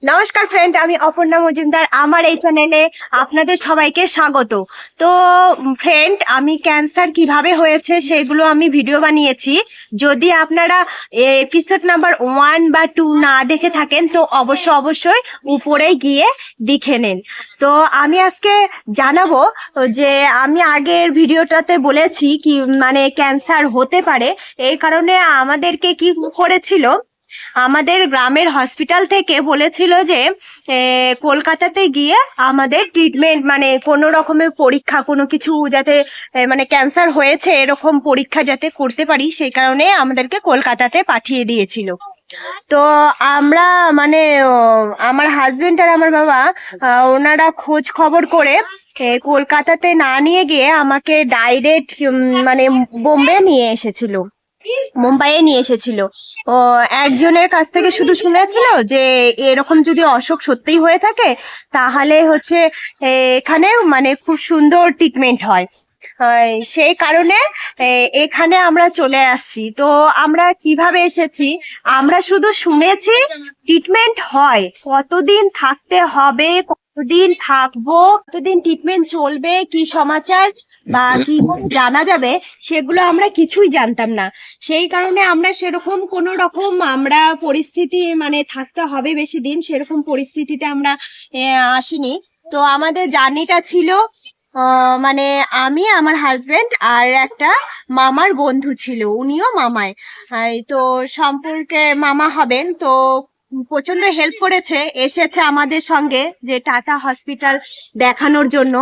নমস্কার ফ্রেন্ড, আমি অপর্ণা মজুমদার। আমার এই চ্যানেলে আপনাদের সবাইকে স্বাগত। তো ফ্রেন্ড, আমি ক্যান্সার কিভাবে হয়েছে সেগুলো আমি ভিডিও বানিয়েছি। যদি আপনারা এপিসোড নাম্বার 1 বা 2 না দেখে থাকেন তো অবশ্যই উপরে গিয়ে দেখে নেন। তো আমি আজকে জানাবো যে আমি আগের ভিডিওটাতে বলেছি কি মানে ক্যান্সার হতে পারে, এই কারণে আমাদেরকে কি করেছিল, আমাদের গ্রামের হসপিটাল থেকে বলেছিল যে কলকাতাতে গিয়ে আমাদের ট্রিটমেন্ট মানে কোনো রকমের পরীক্ষা কোনো কিছু যাতে মানে ক্যান্সার হয়েছে এরকম পরীক্ষা যাতে করতে পারি, সেই কারণে আমাদেরকে কলকাতাতে পাঠিয়ে দিয়েছিল। তো আমরা মানে আমার হাজবেন্ড আর আমার বাবা ওনারা খোঁজ খবর করে কলকাতাতে না নিয়ে গিয়ে আমাকে ডাইরেক্ট মানে মুম্বাইয়ে নিয়ে এসেছিল। ও একজনের কাছ থেকে শুধু শুনেছিল যে এরকম যদি অসুখ সত্যিই হয়ে থাকে তাহলে হচ্ছে এখানে মানে খুব সুন্দর ট্রিটমেন্ট হয়। সেই কারণে এখানে আমরা চলে আসছি। তো আমরা কিভাবে এসেছি, আমরা শুধু শুনেছি ট্রিটমেন্ট হয়, কতদিন থাকতে হবে, কতদিন থাকবো, কতদিন ট্রিটমেন্ট চলবে, কি সমাচার বা কি জানা যাবে সেগুলো আমরা কিছুই জানতাম না। সেই কারণে আমরা সেরকম কোনো রকম আমরা পরিস্থিতি মানে থাকতে হবে বেশি দিন সেরকম পরিস্থিতিতে আমরা আসিনি। তো আমাদের জার্নিটা ছিল মানে আমি, আমার হাজবেন্ড আর একটা মামার বন্ধু ছিল, উনিও মামায়। তো সম্পর্কে মামা হবেন। তো প্রচন্ড হেল্প করেছে, এসেছে আমাদের সঙ্গে যে টাটা হসপিটাল দেখানোর জন্য।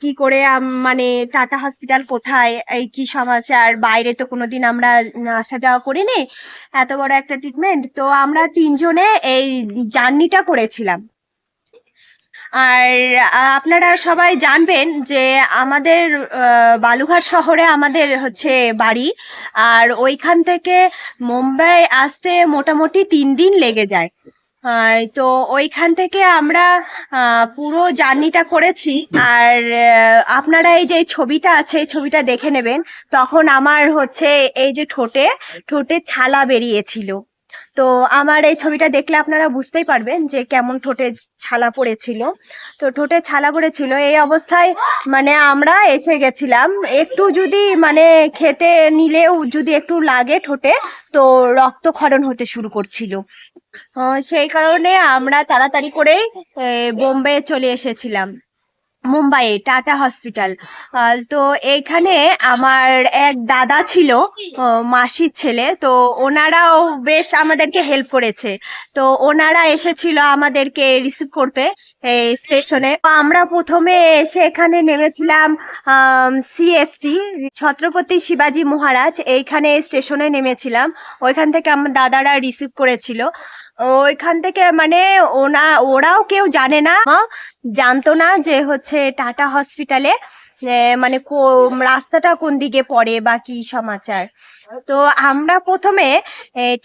কি করে মানে টাটা হসপিটাল কোথায়, এই কি সমাচার, বাইরে তো কোনোদিন আমরা আসা যাওয়া করিনি, এত বড় একটা ট্রিটমেন্ট। তো আমরা তিনজনে এই জার্নিটা করেছিলাম। আর আপনারা সবাই জানবেন যে আমাদের বালুঘাট শহরে আমাদের হচ্ছে বাড়ি, আর ওইখান থেকে মুম্বাই আসতে মোটামুটি 3 দিন লেগে যায়। তো ওইখান থেকে আমরা পুরো জার্নিটা করেছি। আর আপনারা এই যে ছবিটা আছে এই ছবিটা দেখে নেবেন। তখন আমার হচ্ছে এই যে ঠোঁটে ঠোঁটে ছালা বেরিয়েছিল। তো আমার এই ছবিটা দেখলে আপনারা বুঝতেই পারবেন যে কেমন ঠোঁটে ছালা পড়েছিল। তো ঠোঁটে ছালা পড়েছিল, এই অবস্থায় মানে আমরা এসে গেছিলাম। একটু যদি মানে খেতে নিলেও যদি একটু লাগে ঠোঁটে তো রক্তক্ষরণ হতে শুরু করছিল। সেই কারণে আমরা তাড়াতাড়ি করেই বোম্বে চলে এসেছিলাম, মুম্বাইয়ে টাটা হসপিটাল। তো এইখানে আমার এক দাদা ছিল, মাসির ছেলে। তো ওনারাও বেশ আমাদেরকে হেল্প করেছে। তো ওনারা এসেছিল আমাদেরকে রিসিভ করতে এই স্টেশনে। আমরা প্রথমে এসে এখানে নেমেছিলাম সিএফটি, ছত্রপতি শিবাজি মহারাজ, এইখানে স্টেশনে নেমেছিলাম। ওইখান থেকে আমার দাদারা রিসিভ করেছিল। ওইখান থেকে মানে ওরাও কেউ জানতো না যে হচ্ছে টাটা হসপিটালে মানে রাস্তাটা কোন দিকে পড়ে বা কি সমাচার। তো আমরা প্রথমে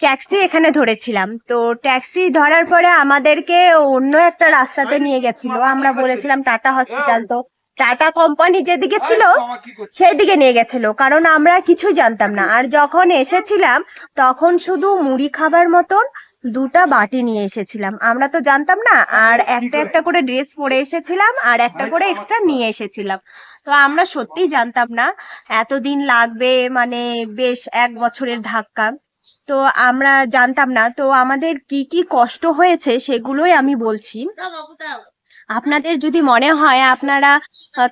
ট্যাক্সি এখানে ধরেছিলাম। তো ট্যাক্সি ধরার পরে আমাদেরকে অন্য একটা রাস্তাতে নিয়ে গেছিল। আমরা বলেছিলাম টাটা হসপিটাল, তো টাটা কোম্পানি যেদিকে ছিল সেই দিকে নিয়ে গেছিল, কারণ আমরা কিছু জানতাম না। আর যখন এসেছিলাম তখন শুধু মুড়ি খাবার মতন 2টা বাটি নিয়ে এসেছিলাম, আমরা তো জানতাম না। আর একটা একটা করে ড্রেস পরে এসেছিলাম আর একটা করে এক্সট্রা নিয়ে এসেছিলাম। তো আমরা সত্যিই জানতাম না এতদিন লাগবে, মানে বেশ 1 বছরের ধাক্কা। তো আমরা জানতাম না। তো আমাদের কি কি কষ্ট হয়েছে সেগুলোই আমি বলছি। আপনাদের যদি মনে হয় আপনারা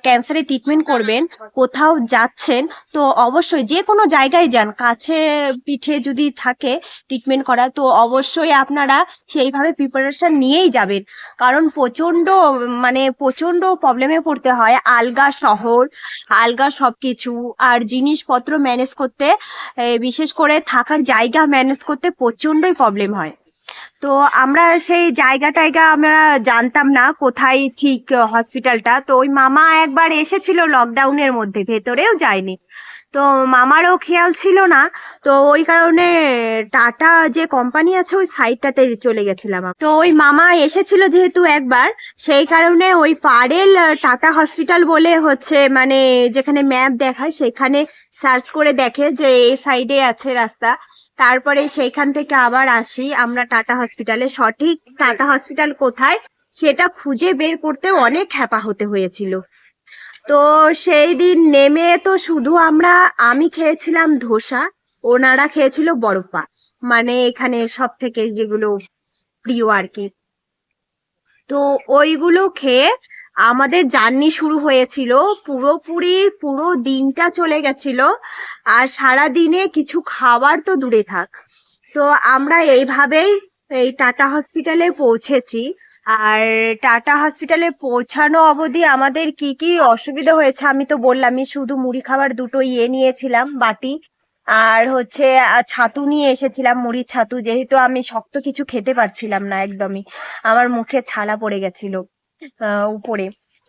ক্যান্সারের ট্রিটমেন্ট করবেন, কোথাও যাচ্ছেন, তো অবশ্যই যে কোনো জায়গায় যান, কাছে পিঠে যদি থাকে ট্রিটমেন্ট করা তো অবশ্যই আপনারা সেইভাবে প্রিপারেশন নিয়েই যাবেন। কারণ প্রচন্ড প্রবলেমে পড়তে হয়, আলগা শহর, আলগা সবকিছু, আর জিনিসপত্র ম্যানেজ করতে, বিশেষ করে থাকার জায়গা ম্যানেজ করতে প্রচন্ডই প্রবলেম হয়। তো আমরা সেই জায়গা আমরা জানতাম না কোথায় ঠিক হসপিটালটা। তো ওই মামা একবার এসেছিল লকডাউনের মধ্যে, ভেতরেও যায়নি। তো মামারও খেয়াল ছিল না। তো ওই কারণে টাটা যে কোম্পানি আছে ওই সাইডটাতে চলে গেছিলাম। তো ওই মামা এসেছিল যেহেতু একবার, সেই কারণে ওই পারেল টাটা হসপিটাল বলে হচ্ছে মানে যেখানে ম্যাপ দেখায় সেখানে সার্চ করে দেখে যে এই সাইডে আছে রাস্তা। তারপরে সেইখান থেকে আবার আসি আমরা টাটা হসপিটালে। সঠিক টাটা হসপিটাল কোথায় সেটা খুঁজে বের করতে অনেক হ্যাপা হতে হয়েছিল। তো সেই দিন নেমে তো শুধু আমি খেয়েছিলাম ধোসা, ওনারা খেয়েছিল বড়পা, মানে এখানে সব থেকে যেগুলো প্রিয় আর কি। তো ওইগুলো খেয়ে আমাদের জার্নি শুরু হয়েছিল। পুরো দিনটা চলে গেছিল, আর সারা দিনে কিছু খাবার তো দূরে থাক। তো আমরা এইভাবেই এই টাটা হসপিটালে পৌঁছেছি। আর টাটা হসপিটালে পৌঁছানো অবধি আমাদের কি কি অসুবিধা হয়েছে আমি তো বললামই। শুধু মুড়ি খাবার দুটো নিয়েছিলাম বাটি, আর হচ্ছে ছাতু নিয়ে এসেছিলাম, মুড়ির ছাতু, যেহেতু আমি শক্ত কিছু খেতে পারছিলাম না একদমই, আমার মুখে ছালা পড়ে গেছিল উপরে।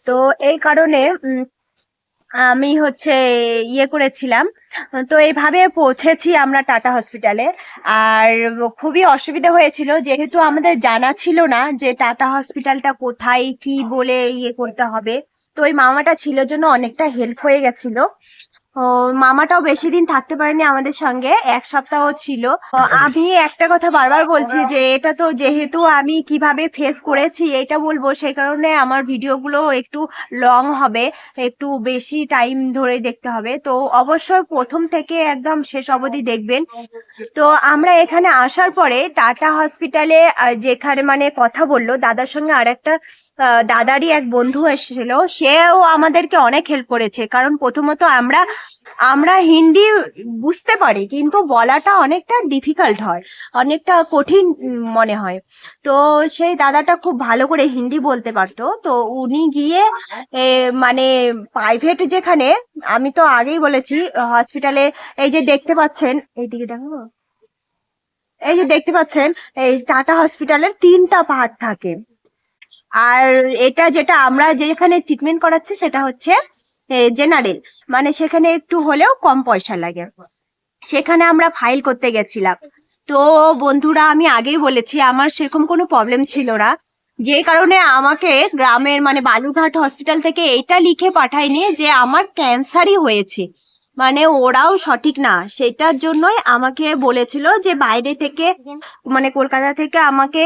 তো এই কারণে আমি হচ্ছে করেছিলাম। তো এইভাবে পৌঁছেছি আমরা টাটা হসপিটালে। আর খুবই অসুবিধা হয়েছিল, যেহেতু আমাদের জানা ছিল না যে টাটা হসপিটালটা কোথায়, কি বলে করতে হবে। তো ওই মামাটা ছিল জন্য অনেকটা হেল্প হয়ে গেছিল। ও মামাটাও বেশি দিন থাকতে পারেনি আমাদের সঙ্গে, 1 সপ্তাহ ছিল। তো আমি একটা কথা বারবার বলছি যে এটা তো যেহেতু আমি কিভাবে ফেস করেছি এটা বলবো, সেই কারণে আমার ভিডিওগুলো একটু লং হবে, একটু বেশি টাইম ধরে দেখতে হবে। তো অবশ্যই প্রথম থেকে একদম শেষ অবধি দেখবেন। তো আমরা এখানে আসার পরে টাটা হসপিটালে যেখানে মানে কথা বললো দাদার সঙ্গে, আর একটা দাদারই এক বন্ধু এসেছিল, সেও আমাদেরকে অনেক হেল্প করেছে। কারণ প্রথমত আমরা হিন্দি বুঝতে পারি, কিন্তু বলাটা অনেকটা ডিফিকাল্ট হয়, অনেকটা কঠিন মনে হয়। তো সেই দাদাটা খুব ভালো করে হিন্দি বলতে পারতো। তো উনি গিয়ে মানে প্রাইভেট যেখানে, আমি তো আগেই বলেছি হসপিটালে, এই যে দেখতে পাচ্ছেন, এইদিকে দেখো, এই যে দেখতে পাচ্ছেন, এই টাটা হসপিটালের 3টা পার্ট থাকে। আর এটা যেটা আমরা যেখানে ট্রিটমেন্ট করাচ্ছি সেটা হচ্ছে জেনারেল, মানে সেখানে একটু হলেও কম পয়সা লাগে। সেখানে আমরা ফাইল করতে গেছিলাম। তো বন্ধুরা, আমি আগেই বলেছি আমার সেরকম কোনো প্রবলেম ছিল না, যে কারণে আমাকে গ্রামের মানে বালুরঘাট হসপিটাল থেকে এইটা লিখে পাঠায়নি যে আমার ক্যান্সারই হয়েছে, মানে ওরাও সঠিক না। সেটার জন্যই আমাকে বলেছিল যে বাইরে থেকে, মানে কলকাতা থেকে আমাকে